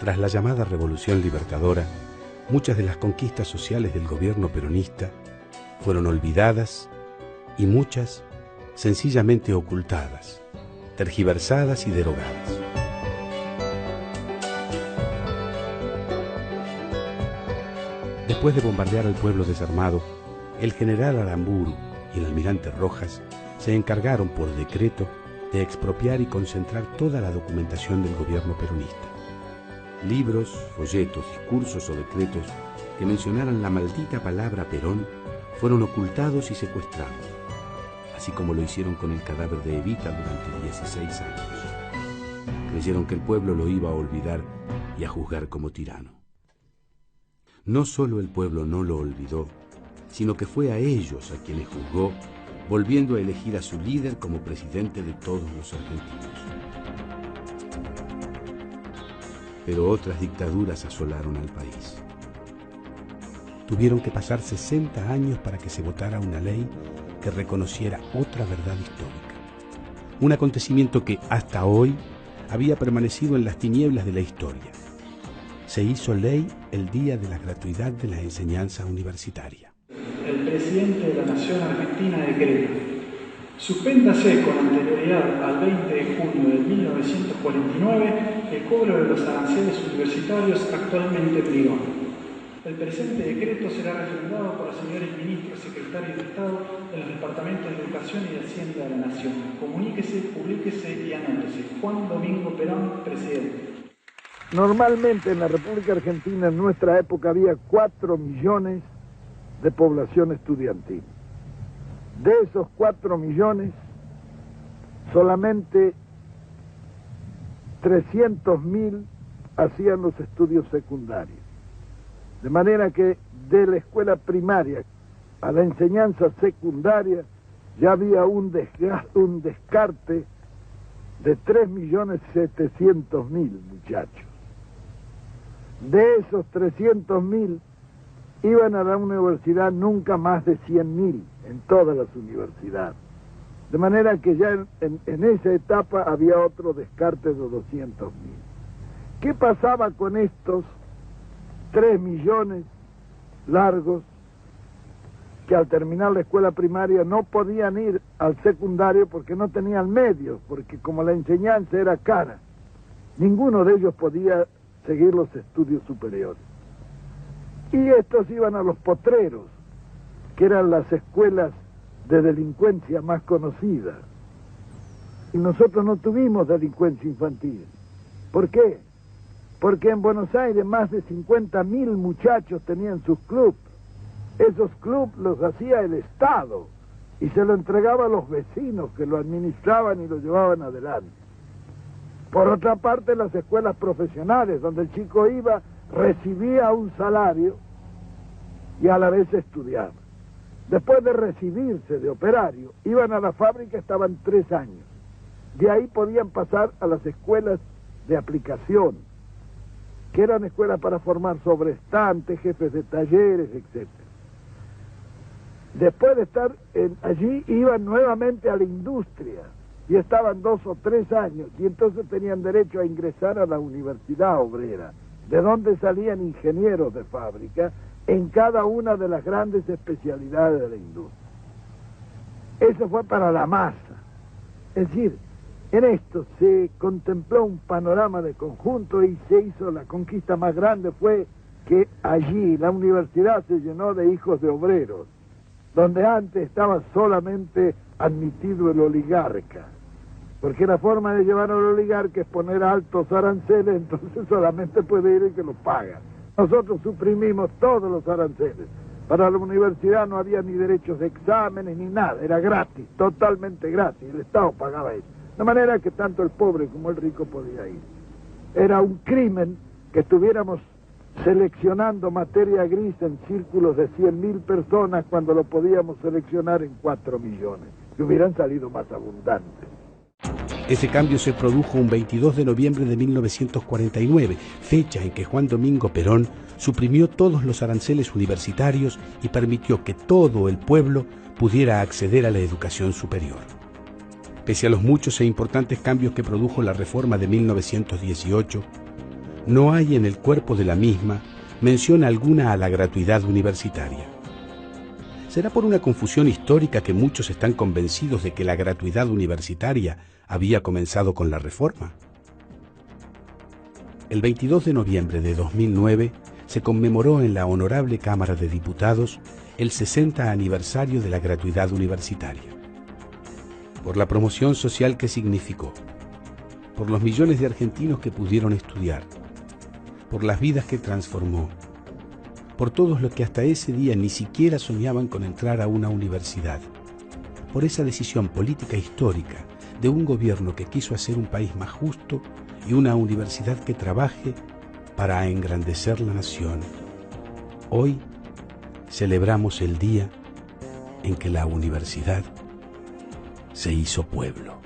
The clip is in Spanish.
Tras la llamada Revolución Libertadora, muchas de las conquistas sociales del gobierno peronista fueron olvidadas y muchas sencillamente ocultadas, tergiversadas y derogadas. Después de bombardear al pueblo desarmado, el general Aramburu y el almirante Rojas se encargaron por decreto de expropiar y concentrar toda la documentación del gobierno peronista. Libros, folletos, discursos o decretos que mencionaran la maldita palabra Perón fueron ocultados y secuestrados, así como lo hicieron con el cadáver de Evita durante 16 años. Creyeron que el pueblo lo iba a olvidar y a juzgar como tirano. No solo el pueblo no lo olvidó, sino que fue a ellos a quienes juzgó, volviendo a elegir a su líder como presidente de todos los argentinos. Pero otras dictaduras asolaron al país. Tuvieron que pasar 60 años para que se votara una ley que reconociera otra verdad histórica. Un acontecimiento que hasta hoy había permanecido en las tinieblas de la historia. Se hizo ley el día de la gratuidad de la enseñanza universitaria. El presidente de la Nación Argentina decreta: suspéndase con anterioridad al 20 de junio de 1949 el cobro de los aranceles universitarios actualmente en vigor. El presente decreto será refrendado por los señores ministros, secretarios de Estado en los departamentos de Educación y de Hacienda de la Nación. Comuníquese, publíquese y anótese. Juan Domingo Perón, presidente. Normalmente en la República Argentina en nuestra época había 4 millones de población estudiantil. De esos 4 millones, solamente 300.000 hacían los estudios secundarios. De manera que de la escuela primaria a la enseñanza secundaria ya había un descarte de 3.700.000 muchachos. De esos 300.000 iban a la universidad nunca más de 100.000 en todas las universidades. De manera que ya en esa etapa había otro descarte de 200.000. ¿Qué pasaba con estos 3 millones largos que al terminar la escuela primaria no podían ir al secundario porque no tenían medios, porque como la enseñanza era cara, ninguno de ellos podía seguir los estudios superiores? Y estos iban a los potreros, que eran las escuelas de delincuencia más conocidas. Y nosotros no tuvimos delincuencia infantil. ¿Por qué? Porque en Buenos Aires más de 50.000 muchachos tenían sus clubes. Esos clubes los hacía el Estado y se lo entregaba a los vecinos que lo administraban y lo llevaban adelante. Por otra parte, las escuelas profesionales, donde el chico iba, recibía un salario y a la vez estudiaba. Después de recibirse de operario, iban a la fábrica, estaban 3 años. De ahí podían pasar a las escuelas de aplicación, que eran escuelas para formar sobrestantes, jefes de talleres, etc. Después de estar allí, iban nuevamente a la industria y estaban 2 o 3 años, y entonces tenían derecho a ingresar a la Universidad Obrera, de donde salían ingenieros de fábrica en cada una de las grandes especialidades de la industria. Eso fue para la masa. Es decir, en esto se contempló un panorama de conjunto y se hizo la conquista más grande, fue que allí la universidad se llenó de hijos de obreros, donde antes estaba solamente admitido el oligarca, porque la forma de llevar al oligarca es poner altos aranceles, entonces solamente puede ir el que lo paga. Nosotros suprimimos todos los aranceles. Para la universidad no había ni derechos de exámenes ni nada, era gratis, totalmente gratis, el Estado pagaba eso. De manera que tanto el pobre como el rico podía ir. Era un crimen que estuviéramos seleccionando materia gris en círculos de 100.000 personas cuando lo podíamos seleccionar en 4 millones, que hubieran salido más abundantes. Ese cambio se produjo un 22 de noviembre de 1949, fecha en que Juan Domingo Perón suprimió todos los aranceles universitarios y permitió que todo el pueblo pudiera acceder a la educación superior. Pese a los muchos e importantes cambios que produjo la reforma de 1918, no hay en el cuerpo de la misma mención alguna a la gratuidad universitaria. ¿Será por una confusión histórica que muchos están convencidos de que la gratuidad universitaria había comenzado con la Reforma? El 22 de noviembre de 2009 se conmemoró en la Honorable Cámara de Diputados el 60 aniversario de la gratuidad universitaria. Por la promoción social que significó, por los millones de argentinos que pudieron estudiar, por las vidas que transformó, por todos los que hasta ese día ni siquiera soñaban con entrar a una universidad, por esa decisión política histórica de un gobierno que quiso hacer un país más justo y una universidad que trabaje para engrandecer la nación. Hoy celebramos el día en que la universidad se hizo pueblo.